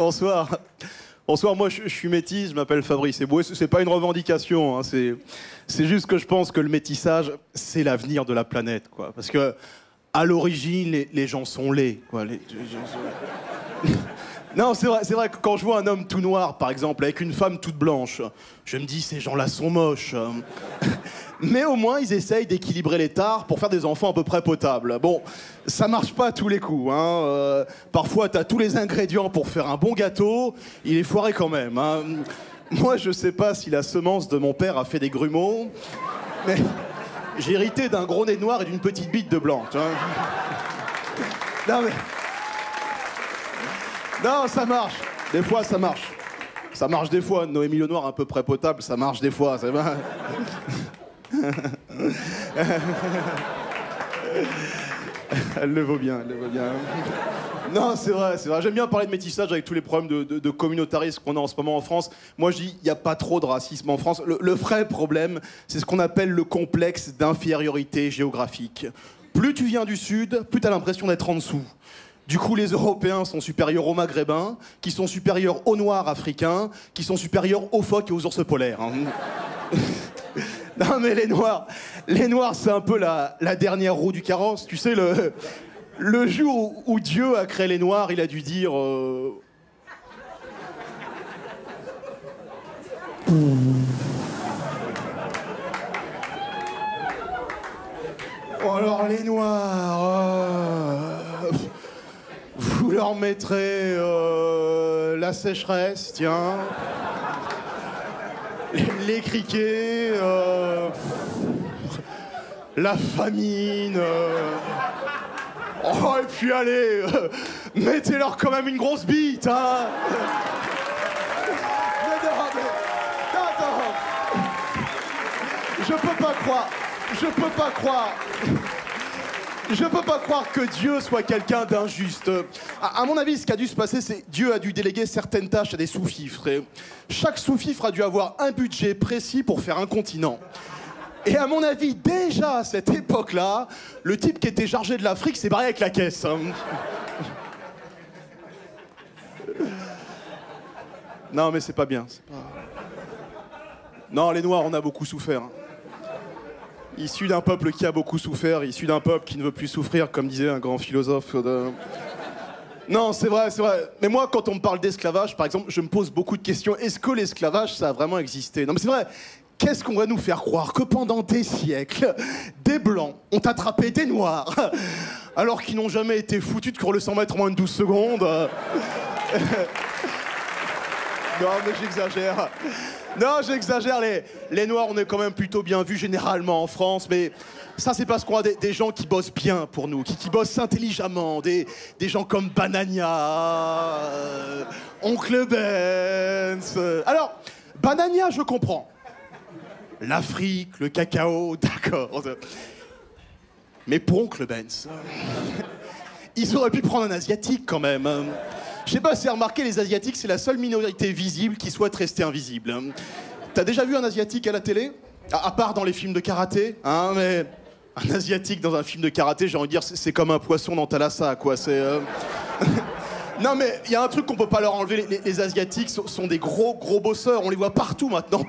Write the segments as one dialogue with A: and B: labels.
A: Bonsoir. Bonsoir, moi je suis métis, je m'appelle Fabrice Eboué. C'est pas une revendication, hein, c'est juste que je pense que le métissage, c'est l'avenir de la planète, quoi. Parce que, à l'origine, les gens sont laids, quoi. Les gens sont... Non, c'est vrai que quand je vois un homme tout noir, par exemple, avec une femme toute blanche, je me dis, ces gens-là sont moches. Mais au moins, ils essayent d'équilibrer les tares pour faire des enfants à peu près potables. Bon, ça marche pas à tous les coups, hein. Parfois, t'as tous les ingrédients pour faire un bon gâteau, il est foiré quand même, hein. Moi, je sais pas si la semence de mon père a fait des grumeaux, mais j'ai hérité d'un gros nez noir et d'une petite bite de blanc, hein. Non, mais... Non, ça marche. Des fois, ça marche. Ça marche des fois. Noémie Lenoir, à peu près potable, ça marche des fois. C'est vrai. Elle le vaut bien, elle le vaut bien. Non, c'est vrai, c'est vrai. J'aime bien parler de métissage avec tous les problèmes de communautarisme qu'on a en ce moment en France. Moi, je dis, il n'y a pas trop de racisme en France. Le vrai problème, c'est ce qu'on appelle le complexe d'infériorité géographique. Plus tu viens du Sud, plus tu as l'impression d'être en dessous. Du coup, les Européens sont supérieurs aux Maghrébins, qui sont supérieurs aux Noirs africains, qui sont supérieurs aux phoques et aux ours polaires, hein. Non, mais les Noirs, c'est un peu la dernière roue du carrosse. Tu sais, le jour où Dieu a créé les Noirs, il a dû dire... Oh, alors, les Noirs... Vous leur mettrez la sécheresse, tiens. Les criquets, la famine. Oh, et puis allez, mettez-leur quand même une grosse bite, hein. Mais non. Je peux pas croire que Dieu soit quelqu'un d'injuste. À mon avis, ce qui a dû se passer, c'est Dieu a dû déléguer certaines tâches à des sous-fifres. Et chaque sous-fifre a dû avoir un budget précis pour faire un continent. Et à mon avis, déjà à cette époque-là, le type qui était chargé de l'Afrique s'est barré avec la caisse, hein. Non, mais c'est pas bien. Non, les Noirs, on a beaucoup souffert. Issu d'un peuple qui a beaucoup souffert, issu d'un peuple qui ne veut plus souffrir, comme disait un grand philosophe. Non, c'est vrai. Mais moi, quand on me parle d'esclavage, par exemple, je me pose beaucoup de questions. Est-ce que l'esclavage, ça a vraiment existé? Non, mais c'est vrai. Qu'est-ce qu'on va nous faire croire? Que pendant des siècles, des Blancs ont attrapé des Noirs, alors qu'ils n'ont jamais été foutus de courir le 100 mètres en moins de 12 secondes. Non, mais j'exagère. Non, j'exagère. Les Noirs, on est quand même plutôt bien vus généralement en France, mais ça, c'est parce qu'on a des gens qui bossent bien pour nous, qui bossent intelligemment, des gens comme Banania, Oncle Benz. Alors, Banania, je comprends. L'Afrique, le cacao, d'accord. Mais pour Oncle Benz, ils auraient pu prendre un Asiatique quand même. Je sais pas si vous avez remarqué, les Asiatiques, c'est la seule minorité visible qui souhaite rester invisible. T'as déjà vu un Asiatique à la télé? À part dans les films de karaté, hein, mais un Asiatique dans un film de karaté, j'ai envie de dire, c'est comme un poisson dans Thalassa, quoi. C'est... Non, mais il y a un truc qu'on peut pas leur enlever. Les Asiatiques sont des gros bosseurs. On les voit partout maintenant,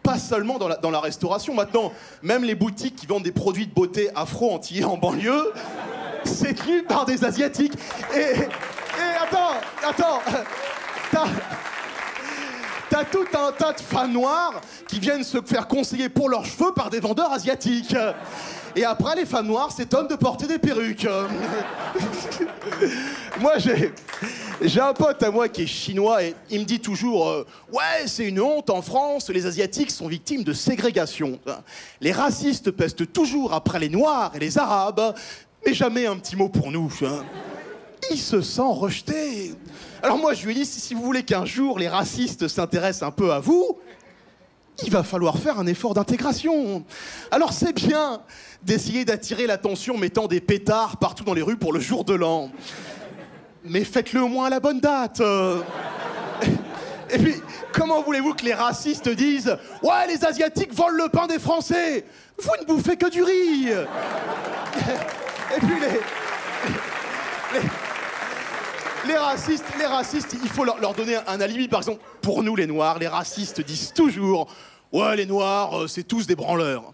A: pas seulement dans la restauration. Maintenant, même les boutiques qui vendent des produits de beauté afro-antillais en banlieue, c'est tenu par des Asiatiques. Et attends, t'as tout un tas de femmes noires qui viennent se faire conseiller pour leurs cheveux par des vendeurs asiatiques. Et après, les femmes noires s'étonnent de porter des perruques. Moi, j'ai un pote à moi qui est chinois et il me dit toujours ouais, c'est une honte en France, les Asiatiques sont victimes de ségrégation. Les racistes pestent toujours après les Noirs et les Arabes, mais jamais un petit mot pour nous. Il se sent rejeté. Alors moi, je lui ai dit, si vous voulez qu'un jour les racistes s'intéressent un peu à vous, il va falloir faire un effort d'intégration. Alors c'est bien d'essayer d'attirer l'attention en mettant des pétards partout dans les rues pour le jour de l'an. Mais faites-le au moins à la bonne date. Et puis, comment voulez-vous que les racistes disent « Ouais, les Asiatiques volent le pain des Français ! Vous ne bouffez que du riz !» Et puis les racistes, il faut leur donner un alibi. Par exemple, pour nous les Noirs, les racistes disent toujours « Ouais, les Noirs, c'est tous des branleurs. »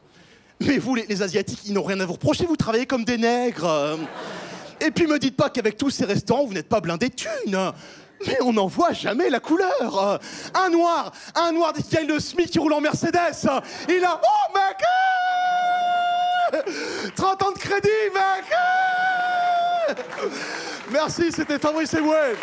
A: Mais vous, les Asiatiques, ils n'ont rien à vous reprocher, vous travaillez comme des nègres. Et puis me dites pas qu'avec tous ces restaurants, vous n'êtes pas blindés de thunes. Mais on n'en voit jamais la couleur. Un noir qui gagne le SMIC, qui roule en Mercedes, il a... Oh, mec 30 ans de crédit, mec. Merci, c'était Fabrice Eboué.